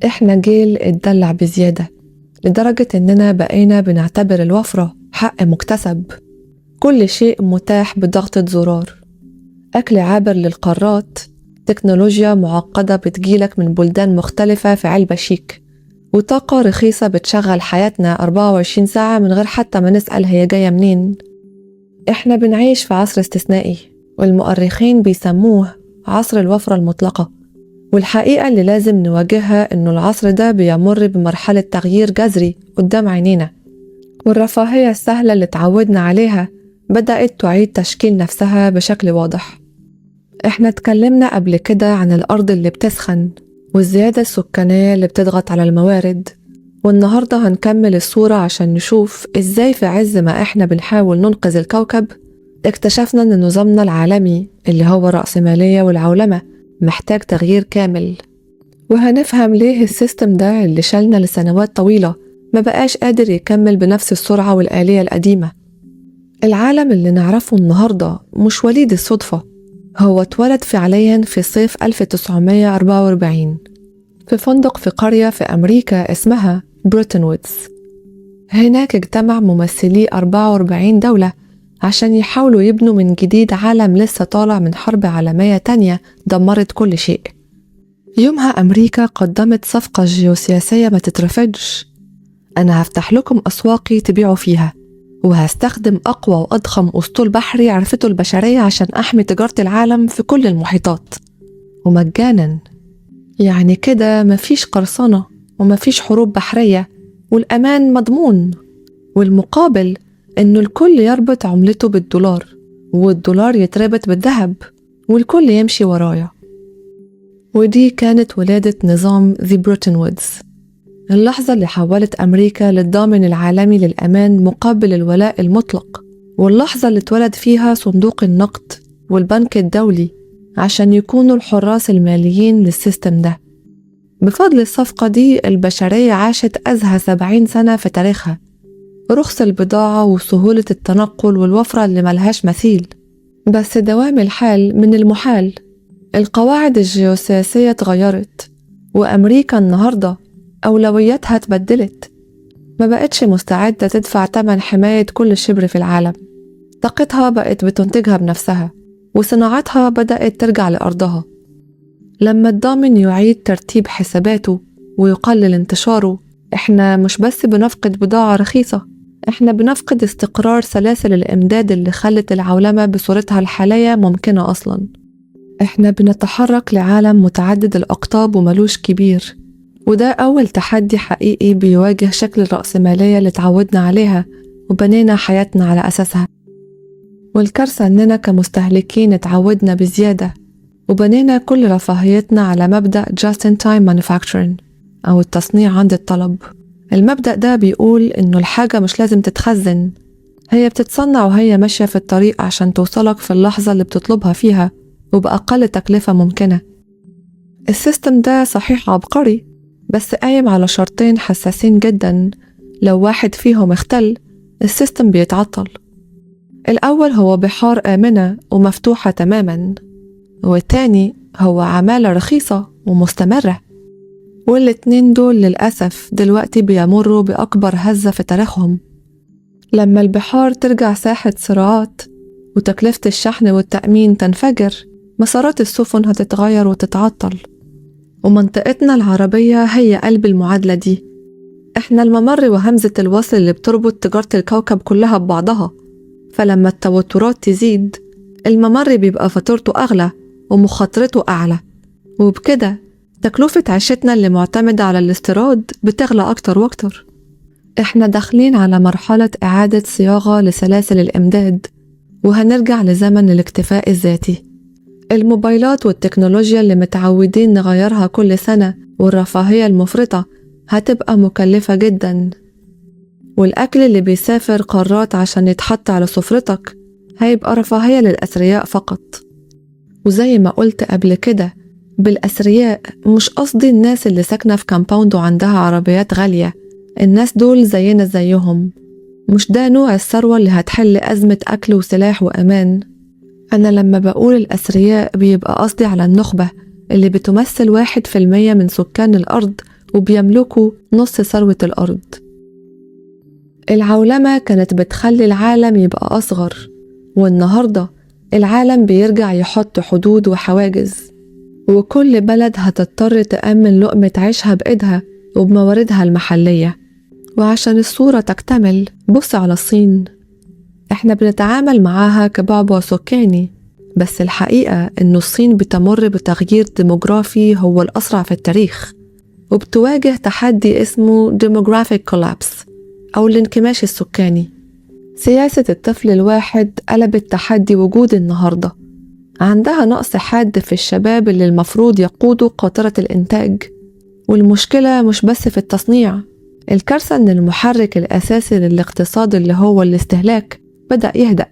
إحنا جيل اتدلع بزيادة لدرجة إننا بقينا بنعتبر الوفرة حق مكتسب. كل شيء متاح بضغطة زرار، أكل عابر للقارات، تكنولوجيا معقدة بتجيلك من بلدان مختلفة في علبة شيك، وطاقة رخيصة بتشغل حياتنا 24 ساعة من غير حتى ما نسأل هي جاية منين. إحنا بنعيش في عصر استثنائي، والمؤرخين بيسموه عصر الوفرة المطلقة. والحقيقة اللي لازم نواجهها إنه العصر ده بيمر بمرحلة تغيير جذري قدام عينينا، والرفاهية السهلة اللي تعودنا عليها بدأت تعيد تشكيل نفسها بشكل واضح. إحنا اتكلمنا قبل كده عن الأرض اللي بتسخن والزيادة السكانية اللي بتضغط على الموارد، والنهاردة هنكمل الصورة عشان نشوف إزاي في عز ما إحنا بنحاول ننقذ الكوكب اكتشفنا إن نظامنا العالمي اللي هو الرأسمالية والعولمة محتاج تغيير كامل. وهنفهم ليه السيستم ده اللي شالنا لسنوات طويلة ما بقاش قادر يكمل بنفس السرعة والآلية القديمة. العالم اللي نعرفه النهاردة مش وليد الصدفة، هو اتولد فعليا في صيف 1944 في فندق في قرية في أمريكا اسمها بروتن وودز. هناك اجتمع ممثلي 44 دولة عشان يحاولوا يبنوا من جديد عالم لسه طالع من حرب عالمية تانية دمرت كل شيء. يومها أمريكا قدمت صفقة جيوسياسية ما تترفضش. أنا هفتح لكم أسواقي تبيعوا فيها، وهستخدم أقوى وأضخم أسطول بحري عرفته البشرية عشان أحمي تجارة العالم في كل المحيطات ومجانا. يعني كده مفيش قرصنة ومفيش حروب بحرية، والأمان مضمون. والمقابل إنه الكل يربط عملته بالدولار، والدولار يتربط بالذهب، والكل يمشي ورايا. ودي كانت ولادة نظام The Bretton Woods، اللحظة اللي حولت أمريكا للضامن العالمي للأمان مقابل الولاء المطلق، واللحظة اللي اتولد فيها صندوق النقد والبنك الدولي عشان يكونوا الحراس الماليين للسيستم ده. بفضل الصفقة دي البشرية عاشت أزهى 70 سنة في تاريخها، رخص البضاعة وسهولة التنقل والوفرة اللي ملهاش مثيل. بس دوام الحال من المحال، القواعد الجيوسياسية اتغيرت، وأمريكا النهاردة أولوياتها اتبدلت. ما بقتش مستعدة تدفع تمن حماية كل شبر في العالم. طاقتها بقت بتنتجها بنفسها، وصناعتها بدأت ترجع لأرضها. لما الضامن يعيد ترتيب حساباته ويقلل انتشاره، احنا مش بس بنفقد بضاعة رخيصة، احنا بنفقد استقرار سلاسل الإمداد اللي خلت العولمة بصورتها الحالية ممكنة أصلا. احنا بنتحرك لعالم متعدد الأقطاب وملوش كبير، وده أول تحدي حقيقي بيواجه شكل الرأسمالية اللي تعودنا عليها وبنينا حياتنا على أساسها. والكارثة إننا كمستهلكين اتعودنا بزيادة وبنينا كل رفاهيتنا على مبدأ Just in Time Manufacturing أو التصنيع عند الطلب. المبدأ ده بيقول إنه الحاجة مش لازم تتخزن، هي بتتصنع وهي ماشية في الطريق عشان توصلك في اللحظة اللي بتطلبها فيها وبأقل تكلفة ممكنة. السيستم ده صحيح عبقري، بس قايم على شرطين حساسين جدا، لو واحد فيهم اختل السيستم بيتعطل. الأول هو بحار آمنة ومفتوحة تماما، والتاني هو عمالة رخيصة ومستمرة. والاتنين دول للأسف دلوقتي بيمروا بأكبر هزة في تاريخهم. لما البحار ترجع ساحة صراعات وتكلفة الشحن والتأمين تنفجر، مسارات السفن هتتغير وتتعطل. ومنطقتنا العربية هي قلب المعادلة دي. احنا الممر وهمزة الوصل اللي بتربط تجارة الكوكب كلها ببعضها، فلما التوترات تزيد الممر بيبقى فاتورته أغلى ومخاطرته أعلى، وبكده تكلفة عيشتنا اللي معتمدة على الاستيراد بتغلى أكتر وأكتر. احنا داخلين على مرحلة إعادة صياغة لسلاسل الإمداد، وهنرجع لزمن الاكتفاء الذاتي. الموبايلات والتكنولوجيا اللي متعودين نغيرها كل سنة والرفاهية المفرطة هتبقى مكلفة جدا، والأكل اللي بيسافر قارات عشان يتحط على سفرتك هيبقى رفاهية للأثرياء فقط. وزي ما قلت قبل كده، بالأثرياء مش قصدي الناس اللي ساكنة في كامباوند وعندها عربيات غالية، الناس دول زينا زيهم، مش ده نوع الثروة اللي هتحل أزمة أكل وسلاح وأمان. أنا لما بقول الأثرياء بيبقى قصدي على النخبة اللي بتمثل 1% من سكان الأرض وبيملكوا نص ثروة الأرض. العولمة كانت بتخلي العالم يبقى أصغر، والنهاردة العالم بيرجع يحط حدود وحواجز، وكل بلد هتضطر تأمن لقمة عيشها بإيدها وبمواردها المحلية. وعشان الصورة تكتمل بص على الصين، احنا بنتعامل معاها كبعبع سكاني، بس الحقيقة إنه الصين بتمر بتغيير ديموغرافي هو الأسرع في التاريخ، وبتواجه تحدي اسمه demographic collapse أو الانكماش السكاني. سياسة الطفل الواحد قلبت تحدي وجود النهاردة. عندها نقص حاد في الشباب اللي المفروض يقودوا قاطرة الإنتاج، والمشكلة مش بس في التصنيع، الكارثة إن المحرك الأساسي للاقتصاد اللي هو الاستهلاك بدأ يهدأ.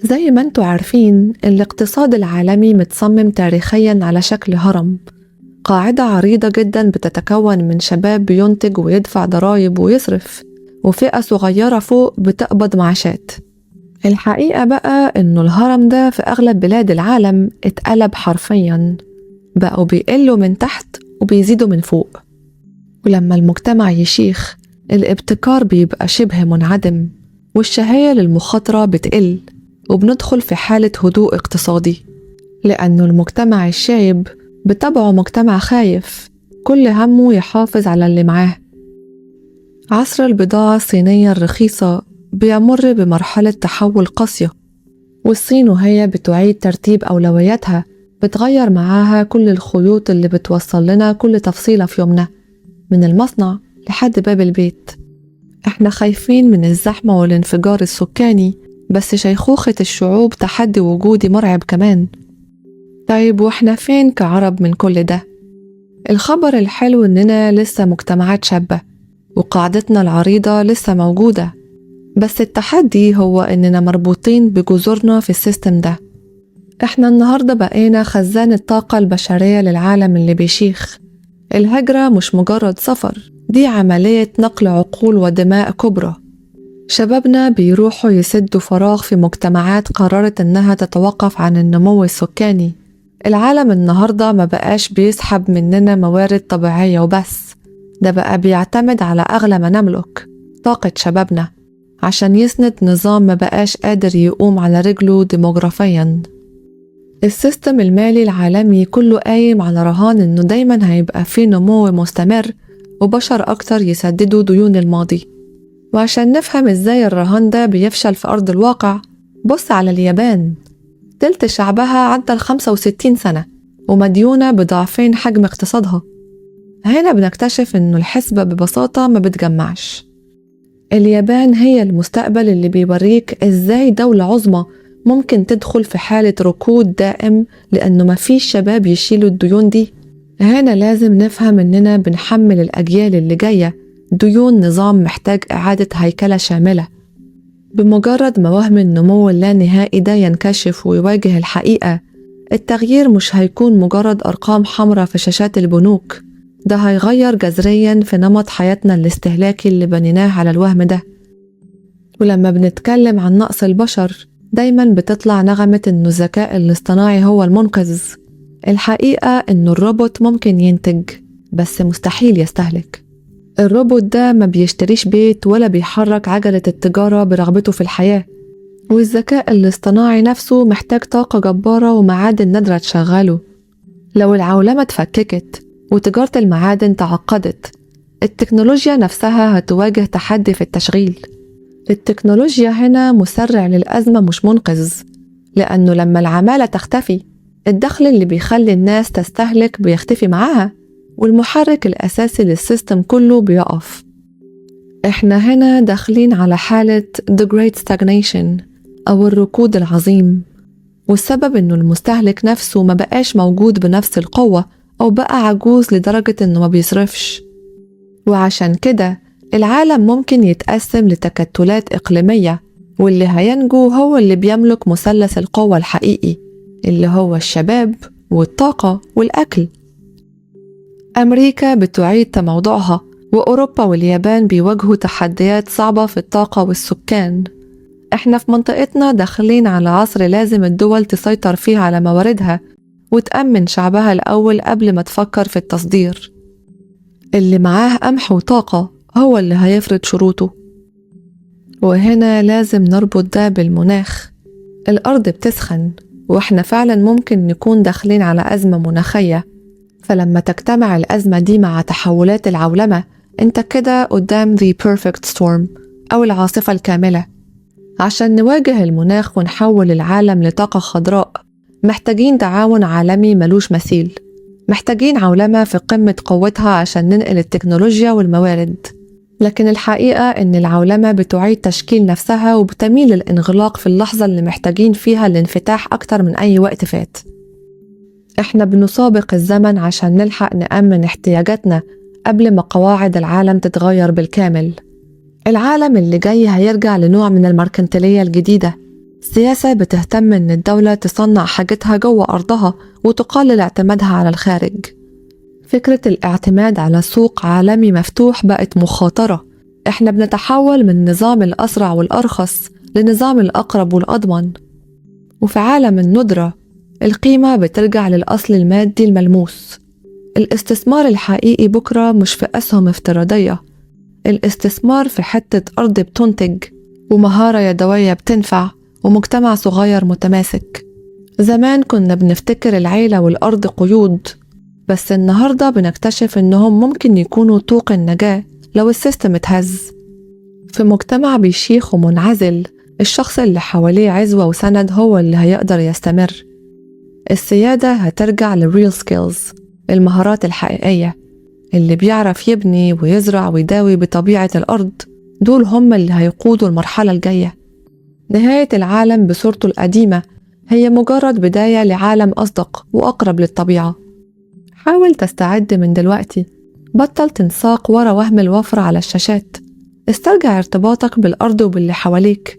زي ما انتوا عارفين، الاقتصاد العالمي متصمم تاريخياً على شكل هرم، قاعدة عريضة جداً بتتكون من شباب بينتج ويدفع ضرائب ويصرف، وفئة صغيرة فوق بتقبض معاشات. الحقيقة بقى إنه الهرم ده في أغلب بلاد العالم اتقلب حرفياً، بقوا بيقلوا من تحت وبيزيدوا من فوق. ولما المجتمع يشيخ، الابتكار بيبقى شبه منعدم، والشهية للمخاطرة بتقل، وبندخل في حالة هدوء اقتصادي، لأنه المجتمع الشايب بطبعه مجتمع خايف، كل همه يحافظ على اللي معاه. عصر البضاعة الصينية الرخيصة بيمر بمرحلة تحول قاسية، والصين وهي بتعيد ترتيب أولوياتها بتغير معاها كل الخيوط اللي بتوصل لنا كل تفصيلة في يومنا، من المصنع لحد باب البيت. احنا خايفين من الزحمة والانفجار السكاني، بس شيخوخة الشعوب تحدي وجودي مرعب كمان. طيب واحنا فين كعرب من كل ده؟ الخبر الحلو إننا لسه مجتمعات شابة، وقاعدتنا العريضة لسه موجودة، بس التحدي هو إننا مربوطين بجذورنا في السيستم ده. إحنا النهاردة بقينا خزان الطاقة البشرية للعالم اللي بيشيخ. الهجرة مش مجرد سفر، دي عملية نقل عقول ودماء كبرى. شبابنا بيروحوا يسدوا فراغ في مجتمعات قررت إنها تتوقف عن النمو السكاني. العالم النهاردة ما بقاش بيسحب مننا موارد طبيعية وبس، ده بقى بيعتمد على أغلى ما نملك، طاقة شبابنا، عشان يسند نظام ما بقاش قادر يقوم على رجله ديموغرافياً. السيستم المالي العالمي كله قايم على رهان إنه دايماً هيبقى فيه نمو مستمر وبشر أكتر يسددوا ديون الماضي. وعشان نفهم إزاي الرهان ده بيفشل في أرض الواقع، بص على اليابان. تلت شعبها عدى 65 سنة ومديونة بضعفين حجم اقتصادها. هنا بنكتشف إنه الحسبة ببساطة ما بتجمعش. اليابان هي المستقبل اللي بيوريك إزاي دولة عظمى ممكن تدخل في حالة ركود دائم لأنه ما فيش شباب يشيلوا الديون دي. هنا لازم نفهم إننا بنحمل الأجيال اللي جاية ديون نظام محتاج إعادة هيكلة شاملة. بمجرد ما وهم النمو اللانهائي ده ينكشف ويواجه الحقيقة، التغيير مش هيكون مجرد أرقام حمراء في شاشات البنوك، ده هيغير جذرياً في نمط حياتنا الاستهلاكي اللي بنيناه على الوهم ده. ولما بنتكلم عن نقص البشر، دايماً بتطلع نغمة إنه الذكاء الاصطناعي هو المنقذ. الحقيقة إنه الروبوت ممكن ينتج، بس مستحيل يستهلك. الروبوت ده ما بيشتريش بيت ولا بيحرك عجلة التجارة برغبته في الحياة، والذكاء الاصطناعي نفسه محتاج طاقة جبارة ومعادن نادرة تشغله. لو العولمة اتفككت وتجارة المعادن تعقدت، التكنولوجيا نفسها هتواجه تحدي في التشغيل. التكنولوجيا هنا مسرع للأزمة مش منقذ، لأنه لما العمالة تختفي، الدخل اللي بيخلي الناس تستهلك بيختفي معاها، والمحرك الأساسي للسيستم كله بيقف. إحنا هنا داخلين على حالة The Great Stagnation أو الركود العظيم، والسبب إنه المستهلك نفسه ما بقاش موجود بنفس القوة، أو بقى عجوز لدرجة إنه ما بيصرفش. وعشان كده العالم ممكن يتقسم لتكتلات إقليمية، واللي هينجو هو اللي بيملك مثلث القوة الحقيقي، اللي هو الشباب والطاقة والأكل. أمريكا بتعيد تموضعها، وأوروبا واليابان بيواجهوا تحديات صعبة في الطاقة والسكان. إحنا في منطقتنا داخلين على عصر لازم الدول تسيطر فيه على مواردها وتأمن شعبها الأول قبل ما تفكر في التصدير. اللي معاه قمح وطاقة هو اللي هيفرض شروطه. وهنا لازم نربط ده بالمناخ. الأرض بتسخن، وإحنا فعلا ممكن نكون داخلين على أزمة مناخية. فلما تجتمع الأزمة دي مع تحولات العولمة، انت كده قدام the perfect storm أو العاصفة الكاملة. عشان نواجه المناخ ونحول العالم لطاقة خضراء، محتاجين تعاون عالمي ملوش مثيل. محتاجين عولمة في قمة قوتها عشان ننقل التكنولوجيا والموارد. لكن الحقيقة إن العولمة بتعيد تشكيل نفسها وبتميل للانغلاق في اللحظة اللي محتاجين فيها الانفتاح أكتر من أي وقت فات. إحنا بنسابق الزمن عشان نلحق نأمن احتياجاتنا قبل ما قواعد العالم تتغير بالكامل. العالم اللي جاي هيرجع لنوع من المركنتيلية الجديدة، سياسة بتهتم إن الدولة تصنع حاجتها جوه أرضها وتقلل اعتمادها على الخارج. فكرة الاعتماد على سوق عالمي مفتوح بقت مخاطرة. إحنا بنتحول من النظام الأسرع والأرخص لنظام الأقرب والأضمن. وفي عالم الندرة، القيمة بترجع للأصل المادي الملموس. الاستثمار الحقيقي بكرة مش في أسهم افتراضية، الاستثمار في حتة أرض بتنتج، ومهارة يدوية بتنفع، ومجتمع صغير متماسك. زمان كنا بنفتكر العيلة والأرض قيود، بس النهاردة بنكتشف إنهم ممكن يكونوا طوق النجاة لو السيستم اتهز. في مجتمع بيشيخ ومنعزل، الشخص اللي حواليه عزوة وسند هو اللي هيقدر يستمر. السيادة هترجع للريل سكيلز، المهارات الحقيقية. اللي بيعرف يبني ويزرع ويداوي بطبيعة الأرض، دول هم اللي هيقودوا المرحلة الجاية. نهاية العالم بصورته القديمة هي مجرد بداية لعالم أصدق وأقرب للطبيعة. حاول تستعد من دلوقتي، بطل تنساق ورا وهم الوفرة على الشاشات. استرجع ارتباطك بالأرض وباللي حواليك.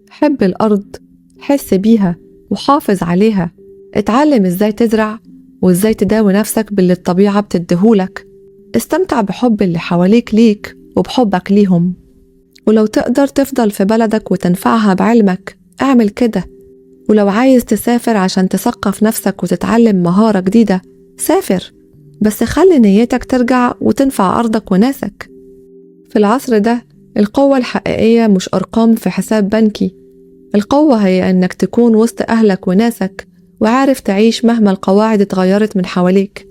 حب الأرض، حس بيها وحافظ عليها. اتعلم ازاي تزرع وازاي تداوي نفسك باللي الطبيعة بتديهولك. استمتع بحب اللي حواليك ليك وبحبك ليهم. ولو تقدر تفضل في بلدك وتنفعها بعلمك، اعمل كده. ولو عايز تسافر عشان تثقف نفسك وتتعلم مهارة جديدة، سافر، بس خلي نيتك ترجع وتنفع أرضك وناسك. في العصر ده، القوة الحقيقية مش أرقام في حساب بنكي. القوة هي أنك تكون وسط أهلك وناسك وعارف تعيش مهما القواعد اتغيرت من حواليك.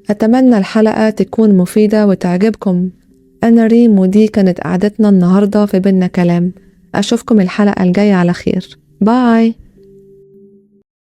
أتمنى الحلقة تكون مفيدة وتعجبكم. أنا ريم، ودي كانت قعدتنا النهاردة في بينا كلام. أشوفكم الحلقة الجاية على خير. باي.